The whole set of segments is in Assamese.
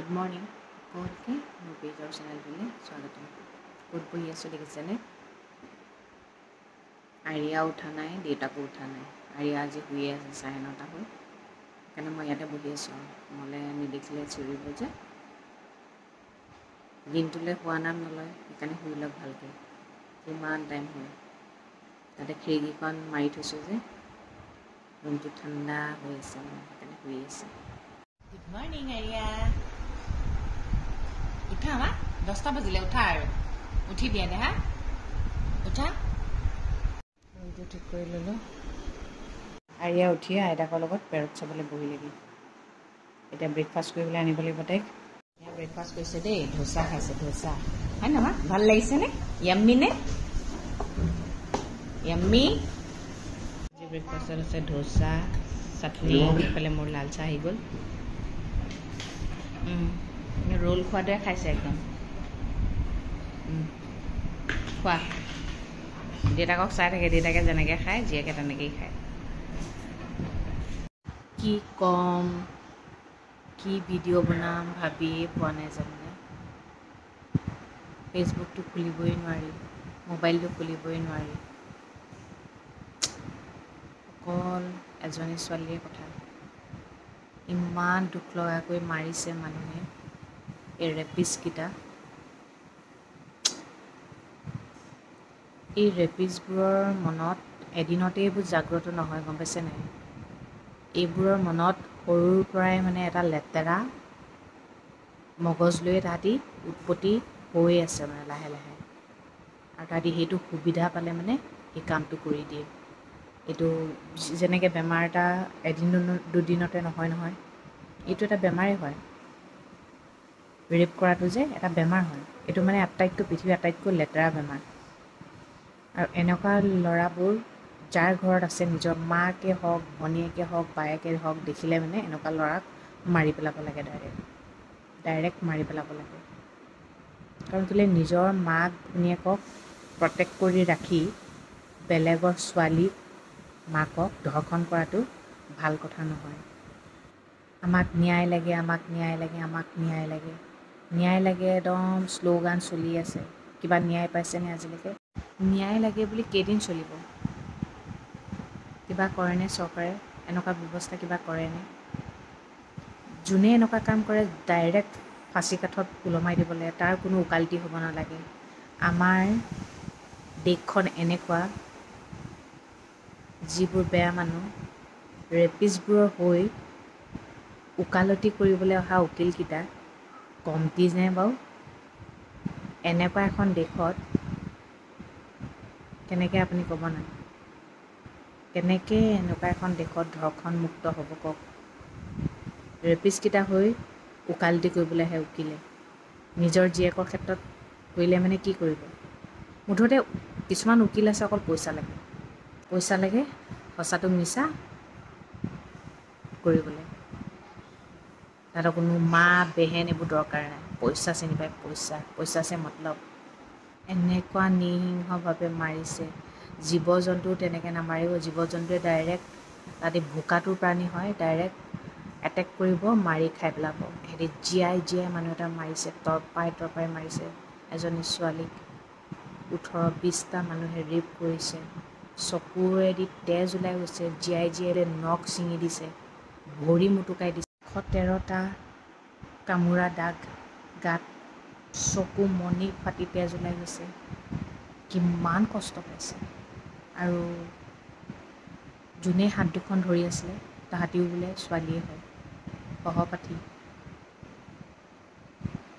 গুড মৰ্ণিং সকলোকে মোৰ পেজৰ চেনেলটোলৈ স্বাগতম। ক'ত বহি আছোঁ দেখিছেনে? আৰিয়া উঠা নাই, দেউতাকো উঠা নাই। আৰিয়া আজি শুয়ে আছে 9:30 হ'ল, সেইকাৰণে মই ইয়াতে বহি আছোঁ। মোলৈ নেদেখিলে চিঞৰিব যে, দিনটোলৈ শুৱা নাম নলয়, সেইকাৰণে শুই লওক ভালকৈ। কিমান টাইম হয়, তাতে খিৰিকীখন মাৰি থৈছোঁ যে ৰুমটো ঠাণ্ডা হৈ আছে, মানে সেইকাৰণে শুই আছে। গুড মৰ্ণিং আৰিয়া, উঠা মা, 10টা বাজিলে, উঠা আৰু উঠি দিয়া দে হা, উঠা। ৰুমটো ঠিক কৰি ল'লোঁ। আৰিয়া উঠিয়ে আইতাকৰ লগত পেৰট চাবলৈ বহিলেগৈ। এতিয়া ব্ৰেকফাষ্ট কৰিবলৈ আনিব লাগিব তাইক। এতিয়া ব্ৰেকফাষ্ট কৰিছে দেই, ধোচা খাইছে, ধোচা হয় নহয়? ভাল লাগিছেনে? য়াম্মি নে? য়াম্মি। আজি ব্ৰেকফাষ্টত আছে ধোচা, চাটনি, এইফালে মোৰ লাল চাহ আহি গ'ল। ৰোল খোৱাৰ দৰে খাইছে একদম। খোৱা, দেউতাকক চাই থাকে, দেউতাকে যেনেকৈ খায় জীয়েকে তেনেকৈয়ে খায়। কি ক'ম, কি ভিডিঅ' বনাম ভাবিয়ে পোৱা নাই জানেনে। ফেচবুকটো খুলিবই নোৱাৰি, মোবাইলটো খুলিবই নোৱাৰি। অকল এজনী ছোৱালীৰে কথা, ইমান দুখ লগাকৈ মাৰিছে মানুহে, এই ৰেপিষ্টকেইটা। এই ৰেপিষ্টবোৰৰ মনত এদিনতেই এইবোৰ জাগ্ৰত নহয়, গম পাইছে নাই? এইবোৰৰ মনত সৰুৰ পৰাই মানে এটা লেতেৰা মগজ লৈ তাহাঁতি উৎপত্তি হৈ আছে, মানে লাহে লাহে। আৰু তাহাঁতি সেইটো সুবিধা পালে মানে সেই কামটো কৰি দিয়ে। এইটো যেনেকৈ বেমাৰ এটা এদিন দুদিনতে নহয় নহয়, এইটো এটা বেমাৰেই হয়। ৰেপ কৰাটো যে এটা বেমাৰ হয়, এইটো মানে পৃথিৱীৰ আটাইতকৈ লেতেৰা বেমাৰ। আৰু এনেকুৱা ল'ৰাবোৰ যাৰ ঘৰত আছে, নিজৰ মাকে হওক, ভনীয়েকে হওক, বায়েকে হওক, দেখিলে মানে এনেকুৱা ল'ৰাক মাৰি পেলাব লাগে, ডাইৰেক্ট মাৰি পেলাব লাগে। কাৰণ কেলৈ নিজৰ মাক ভনীয়েকক প্ৰটেক্ট কৰি ৰাখি বেলেগৰ ছোৱালীক, মাকক ধৰ্ষণ কৰাটো ভাল কথা নহয়। আমাক ন্যায় লাগে, আমাক ন্যায় লাগে, আমাক ন্যায় লাগে, ন্যায় লাগে, একদম শ্লোগান চলি আছে। কিবা ন্যায় পাইছেনে আজিলৈকে? ন্যায় লাগে বুলি কেইদিন চলিব? কিবা কৰেনে চৰকাৰে? এনেকুৱা ব্যৱস্থা কিবা কৰেনে? যোনে এনেকুৱা কাম কৰে ডাইৰেক্ট ফাঁচী কাঠত ওলমাই দিব লাগে, তাৰ কোনো উকালতি হ'ব নালাগে। আমাৰ দেশখন এনেকুৱা, যিবোৰ বেয়া মানুহ, ৰেপিষ্টবোৰৰ হৈ ওকালতি কৰিবলৈ অহা উকিলকেইটা কমটি নে বাৰু? এনেকুৱা এখন দেশত কেনেকৈ আপুনি ক'ব না, কেনেকৈ এনেকুৱা এখন দেশত ধৰ্ষণমুক্ত হ'ব কওক? ৰেপিষ্টকেইটা হৈ ওকালতি কৰিবলৈ আহে উকিলে, নিজৰ জীয়েকৰ ক্ষেত্ৰত কৰিলে মানে কি কৰিব? মুঠতে কিছুমান উকিল আছে অকল পইচা লাগে, পইচা লাগে সঁচাটো মিছা কৰিবলৈ। তাহাঁতৰ কোনো মা বেহেন এইবোৰ দৰকাৰ নাই, পইচা চিনি পায়, পইচা, পইচা চে মতলব। এনেকুৱা নৃশংসভাৱে মাৰিছে। জীৱ জন্তুও তেনেকৈ নামাৰিব, জীৱ জন্তুৱে ডাইৰেক্ট, তাহাঁতি ভোকাতুৰ প্ৰাণী হয়, ডাইৰেক্ট এটেক কৰিব, মাৰি খাই পেলাব। সিহঁতি জীয়াই জীয়াই মানুহ এটা মাৰিছে, তৰপাই মাৰিছে এজনী ছোৱালীক। 18-20টা মানুহে ৰেপ কৰিছে, চকুৰেদি তেজ ওলাই গৈছে, জীয়াই জীয়াই নখ ছিঙি দিছে, ভৰি মুটুকাই দিছে। 113টা কামোৰা দাগ গাত, চকু মণি ফাটি তেজ ওলাই গৈছে, কিমান কষ্ট পাইছে। আৰু যোনে হাত দুখন ধৰি আছিলে তাহাঁতিও বোলে ছোৱালীয়ে হয়, সহপাঠী।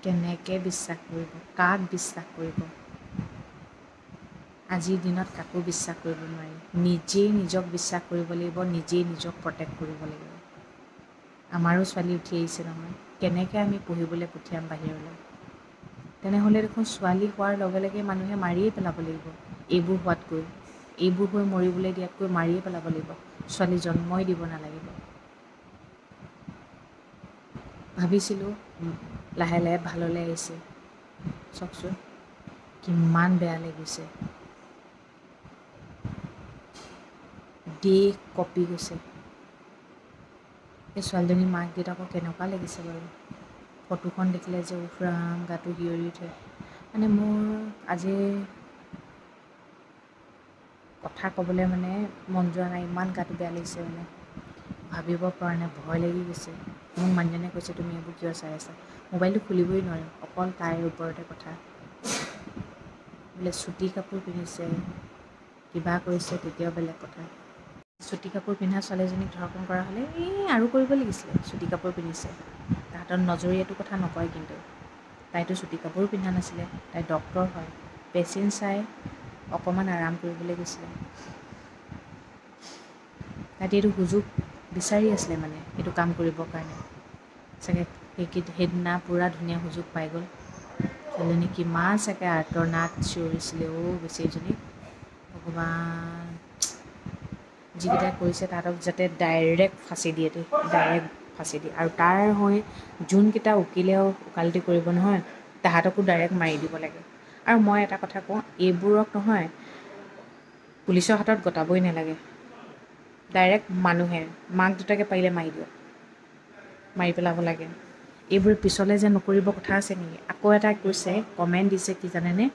কেনেকৈ বিশ্বাস কৰিব? কাক বিশ্বাস কৰিব? আজিৰ দিনত কাকো বিশ্বাস কৰিব নোৱাৰি। নিজেই নিজক বিশ্বাস কৰিব লাগিব, নিজেই নিজক প্ৰটেক্ট কৰিব লাগিব। আমাৰো ছোৱালী উঠি আহিছে নহয়, কেনেকৈ আমি পঢ়িবলৈ পঠিয়াম বাহিৰলৈ? তেনেহ'লে দেখোন ছোৱালী হোৱাৰ লগে লগে মানুহে মাৰিয়ে পেলাব লাগিব। এইবোৰ হোৱাতকৈ, এইবোৰ হৈ মৰিবলৈ দিয়াতকৈ মাৰিয়ে পেলাব লাগিব, ছোৱালী জন্মই দিব নালাগিব। ভাবিছিলোঁ লাহে লাহে ভাললৈ আহিছে, চাওকচোন কিমান বেয়া লাগিছে। দেশ কঁপি গৈছে। সেই ছোৱালীজনীৰ মাক দেউতাকক কেনেকুৱা লাগিছে বাৰু? ফটোখন দেখিলে যে উফৰাম গাটো শিয়ৰি উঠে। মানে মোৰ আজি কথা ক'বলৈ মানে মন যোৱা নাই, ইমান গাটো বেয়া লাগিছে। মানে ভাবিব পৰা নাই, ভয় লাগি গৈছে। মোক মানুহজনে কৈছে তুমি এইবোৰ কিয় চাই আছা, মোবাইলটো খুলিবই নোৱাৰোঁ, অকল তাইৰ ওপৰতে কথা। বোলে চুটি কাপোৰ পিন্ধিছে, কিবা কৰিছে, তেতিয়াও বেলেগ কথা। চুটি কাপোৰ পিন্ধা ছোৱালীজনীক ধৰ্ষণ কৰা হ'লে আৰু কৰিব লাগিছিলে। চুটি কাপোৰ পিন্ধিছে, তাহাঁতৰ নজৰে এইটো কথা নকয়, কিন্তু তাইতো চুটি কাপোৰো পিন্ধা নাছিলে। তাই ডক্তৰ হয়, পেচেণ্ট চাই অকণমান আৰাম কৰিবলৈ গৈছিলে। তাহাঁতি এইটো সুযোগ বিচাৰি আছিলে, মানে এইটো কাম কৰিবৰ কাৰণে চাগে। সেইদিনা পূৰা ধুনীয়া সুযোগ পাই গ'ল। ছোৱালীজনী কিমান চাগে আৰ্তনাদ চিঞৰিছিলে বেচেৰীজনী। ভগৱান, যিকেইটাই কৰিছে তাহাঁতক যাতে ডাইৰেক্ট ফাঁচি দিয়ে, ডাইৰেক্ট ফাঁচি দিয়ে। আৰু তাৰ হৈ যোনকেইটা উকিলেও ওকালতি কৰিব নহয়, তাহাঁতকো ডাইৰেক্ট মাৰি দিব লাগে। আৰু মই এটা কথা কওঁ, এইবোৰক নহয় পুলিচৰ হাতত গটাবই নালাগে, ডাইৰেক্ট মানুহে মাক দেউতাকে পাৰিলে মাৰি দিয়ক, মাৰি পেলাব লাগে। এইবোৰ পিছলৈ যে নকৰিব কথা আছে নেকি। আকৌ এটা কৈছে, কমেণ্ট দিছে কি জানেনে,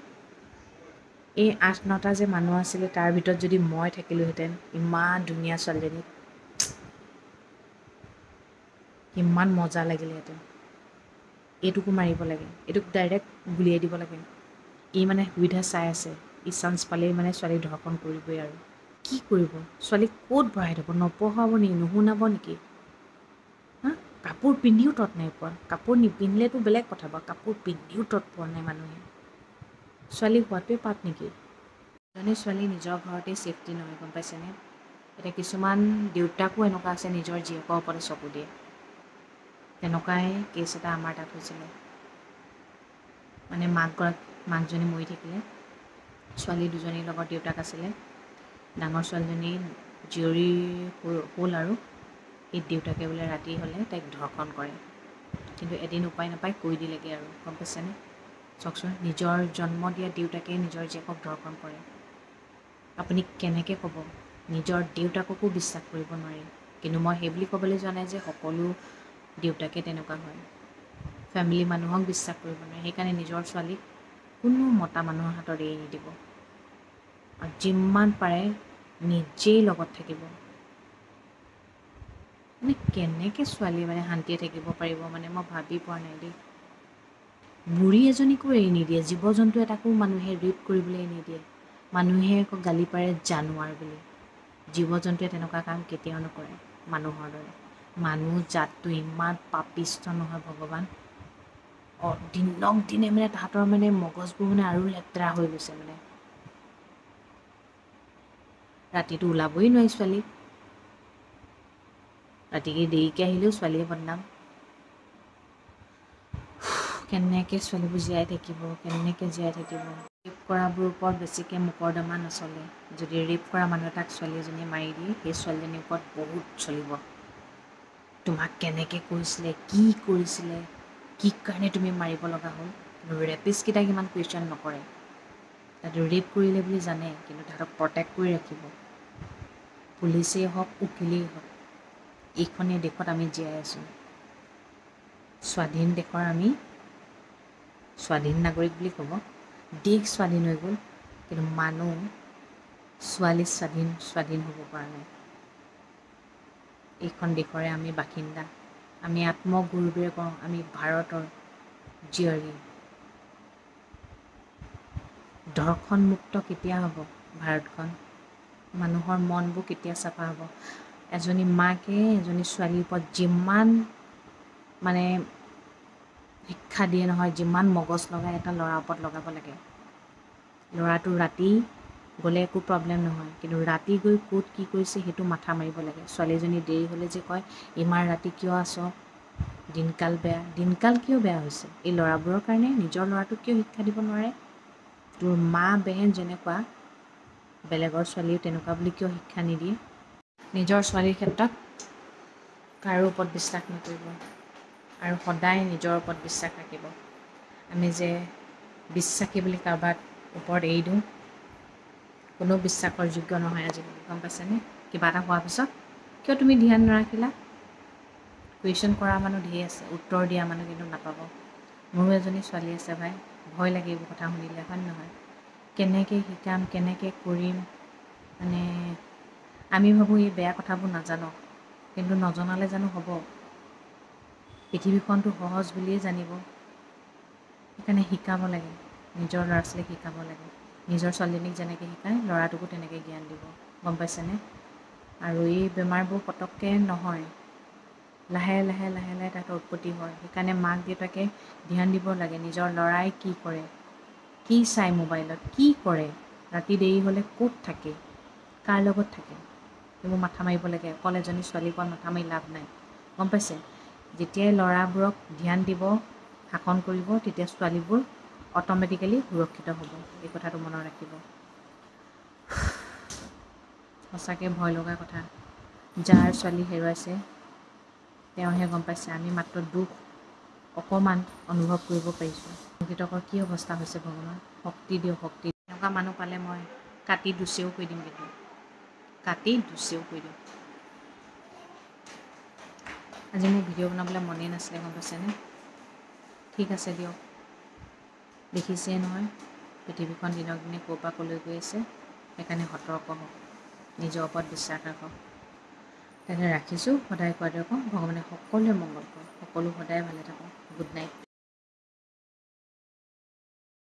এই 8-9টা যে মানুহ আছিলে তাৰ ভিতৰত যদি মই থাকিলোহেঁতেন, ইমান ধুনীয়া ছোৱালীজনী, কিমান মজা লাগিলেহেঁতেন। এইটোকো মাৰিব লাগে, এইটোক ডাইৰেক্ট গুলিয়াই দিব লাগে। ই মানে সুবিধা চাই আছে, ই চান্স পালেই মানে ছোৱালীক ধৰ্ষণ কৰিবই। আৰু কি কৰিব, ছোৱালীক ক'ত ভৰাই থ'ব, নপঢ়াব নেকি, নুশুনাব নেকি? হা, কাপোৰ পিন্ধিও তত নাই পোৱা। কাপোৰ নিপিন্ধিলেতো বেলেগ কথা বাৰু, কাপোৰ পিন্ধিও তত পোৱা নাই মানুহে। ছোৱালী হোৱাটোৱে পাপ নেকি? এজনী ছোৱালী নিজৰ ঘৰতে ছেফটি নহয়, গম পাইছেনে? এতিয়া কিছুমান দেউতাকো এনেকুৱা আছে, নিজৰ জীয়েকৰ ওপৰতে চকু দিয়ে। তেনেকুৱাই কেছ এটা আমাৰ তাত হৈছিলে। মানে মাকজনী মৰি থাকিলে, ছোৱালী দুজনীৰ লগত দেউতাক আছিলে। ডাঙৰ ছোৱালীজনী জীয়ৰী হ'ল, আৰু এই দেউতাকে বোলে ৰাতি হ'লে তাইক ধৰ্ষণ কৰে। কিন্তু এদিন উপায় নাপায় কৈ দিলেগৈ, আৰু গম পাইছেনে? চাওকচোন, নিজৰ জন্ম দিয়া দেউতাকে নিজৰ জীয়েকক ধৰ্ষণ কৰে। আপুনি কেনেকৈ ক'ব? নিজৰ দেউতাককো বিশ্বাস কৰিব নোৱাৰি। কিন্তু মই সেই বুলি ক'বলৈ যোৱা নাই যে সকলো দেউতাকে তেনেকুৱা হয়। ফেমিলি মানুহক বিশ্বাস কৰিব নোৱাৰে, সেইকাৰণে নিজৰ ছোৱালীক কোনো মতা মানুহৰ হাতত এৰি নিদিব। আৰু যিমান পাৰে নিজেই লগত থাকিব। মানে কেনেকৈ ছোৱালী মানে শান্তিয়ে থাকিব পাৰিব, মানে মই ভাবি পোৱা নাই দেই। বুঢ়ী এজনীকো এৰি নিদিয়ে, জীৱ জন্তু এটাকো মানুহে ৰেপ কৰিবলৈ এৰি নিদিয়ে। মানুহে আকৌ গালি পাৰে জানোৱাৰ বুলি। জীৱ জন্তুৱে তেনেকুৱা কাম কেতিয়াও নকৰে মানুহৰ দৰে। মানুহ জাতটো ইমান পাপিষ্ঠ নহয়, ভগৱান। দিনক দিনে মানে তাহাঁতৰ মানে মগজবোৰ মানে আৰু লেতেৰা হৈ গৈছে। মানে ৰাতিটো ওলাবই নোৱাৰি ছোৱালী, ৰাতিকে দেৰিকৈ আহিলেও ছোৱালীয়ে বদনাম। কেনেকৈ ছোৱালীবোৰ জীয়াই থাকিব, কেনেকৈ জীয়াই থাকিব। ৰেপ কৰাবোৰৰ ওপৰত বেছিকৈ মোকৰ্দমা নচলে। যদি ৰেপ কৰা মানুহ এটাক ছোৱালী এজনীয়ে মাৰি দিয়ে, সেই ছোৱালীজনীৰ ওপৰত বহুত চলিব। তোমাক কেনেকৈ কৰিছিলে, কি কৰিছিলে, কি কাৰণে তুমি মাৰিব লগা হ'ল। কিন্তু ৰেপিষ্টকেইটাক ইমান কুৱেশ্যন নকৰে। তাহাঁতে ৰেপ কৰিলে বুলি জানে, কিন্তু তাহাঁতক প্ৰটেক্ট কৰি ৰাখিব। পুলিচেই হওক, উকিলেই হওক। এইখনেই দেশত আমি জীয়াই আছোঁ। স্বাধীন দেশৰ আমি স্বাধীন নাগৰিক বুলি ক'ব। দেশ স্বাধীন হৈ গ'ল, কিন্তু মানুহ, ছোৱালী স্বাধীন হ'ব পৰা নাই। এইখন দেশৰে আমি বাসিন্দা। আমি আত্মগৌৰৱেৰে কওঁ আমি ভাৰতৰ জীয়ৰী। ধৰ্ষণমুক্ত কেতিয়া হ'ব ভাৰতখন? মানুহৰ মনবোৰ কেতিয়া চাফা হ'ব? এজনী মাকে এজনী ছোৱালীৰ ওপৰত যিমান মানে শিক্ষা দিয়ে নহয়, যিমান মগজ লগাই এটা ল'ৰাৰ ওপৰত লগাব লাগে। ল'ৰাটো ৰাতি গ'লে একো প্ৰব্লেম নহয়, কিন্তু ৰাতি গৈ ক'ত কি কৰিছে সেইটো মাথা মাৰিব লাগে। ছোৱালীজনী দেৰি হ'লে যে কয় ইমান ৰাতি কিয় আছ, দিনকাল বেয়া। দিনকাল কিয় বেয়া হৈছে? এই ল'ৰাবোৰৰ কাৰণে। নিজৰ ল'ৰাটোক কিয় শিক্ষা দিব নোৱাৰে? তোৰ মা বেহেন যেনেকুৱা, বেলেগৰ ছোৱালীও তেনেকুৱা বুলি কিয় শিক্ষা নিদিয়ে? নিজৰ ছোৱালীৰ ক্ষেত্ৰত কাৰো ওপৰত বিশ্বাস নকৰিব, আৰু সদায় নিজৰ ওপৰত বিশ্বাস ৰাখিব। আমি যে বিশ্বাসী বুলি কাৰোবাৰ ওপৰত এৰি দিওঁ, কোনো বিশ্বাসৰ যোগ্য নহয় আজিকালি, গম পাইছেনে? কিবা এটা হোৱাৰ পিছত কিয় তুমি ধ্যান নাৰাখিলা? কুৱেশ্যন কৰা মানুহ ধেৰ আছে, উত্তৰ দিয়া মানুহ কিন্তু নাপাব। মোৰো এজনী ছোৱালী আছে ভাই, ভয় লাগে এইবোৰ কথা শুনিলে, হয় নহয়? কেনেকৈ শিকাম, কেনেকৈ কৰিম, মানে আমি ভাবোঁ এই বেয়া কথাবোৰ নাজানো, কিন্তু নজনালে জানো হ'ব? পৃথিৱীখনটো সহজ বুলিয়েই জানিব। সেইকাৰণে শিকাব লাগে, নিজৰ ল'ৰা ছোৱালীক শিকাব লাগে। নিজৰ ছোৱালীজনীক যেনেকৈ শিকায় ল'ৰাটোকো তেনেকৈ জ্ঞান দিব, গম পাইছেনে? আৰু এই বেমাৰবোৰ পটককৈ নহয়, লাহে লাহে লাহে লাহে তাহাঁতৰ উৎপত্তি হয়। সেইকাৰণে মাক দেউতাকে ধ্যান দিব লাগে, নিজৰ ল'ৰাই কি কৰে, কি চায় মোবাইলত, কি কৰে, ৰাতি দেৰি হ'লে ক'ত থাকে, কাৰ লগত থাকে, সেইবোৰ মাথা মাৰিব লাগে। অকল এজনী ছোৱালীৰ ওপৰত মাথা মাৰি লাভ নাই, গম পাইছে? যেতিয়াই ল'ৰাবোৰক ধ্যান দিব, শাসন কৰিব, তেতিয়া ছোৱালীবোৰ অট'মেটিকেলি সুৰক্ষিত হ'ব। এই কথাটো মনত ৰাখিব। সঁচাকৈ ভয় লগা কথা। যাৰ ছোৱালী হেৰুৱাইছে তেওঁহে গম পাইছে। আমি মাত্ৰ দুখ অকণমান অনুভৱ কৰিব পাৰিছোঁ। সংগীতকৰ কি অৱস্থা হৈছে ভগৱান, শক্তি দিয়ক, শক্তি। এনেকুৱা মানুহ পালে মই কাটি দুচেও কৰি দিম, কিন্তু কাটি দুচেও কৰি দিম। আজি মোৰ ভিডিঅ' বনাবলৈ মনেই নাছিলে, গম পাইছেনে? ঠিক আছে দিয়ক, দেখিছেই নহয় পৃথিৱীখন দিনক দিনে ক'ৰ পৰা ক'লৈ গৈ আছে। সেইকাৰণে সতৰ্ক হওক, নিজৰ ওপৰত বিশ্বাস ৰাখক। তেনে ৰাখিছোঁ, সদায় কোৱা দৰে কওঁ, ভগৱানে সকলোৱে মংগল কৰক, সকলো সদায় ভালে থাকক। Good night.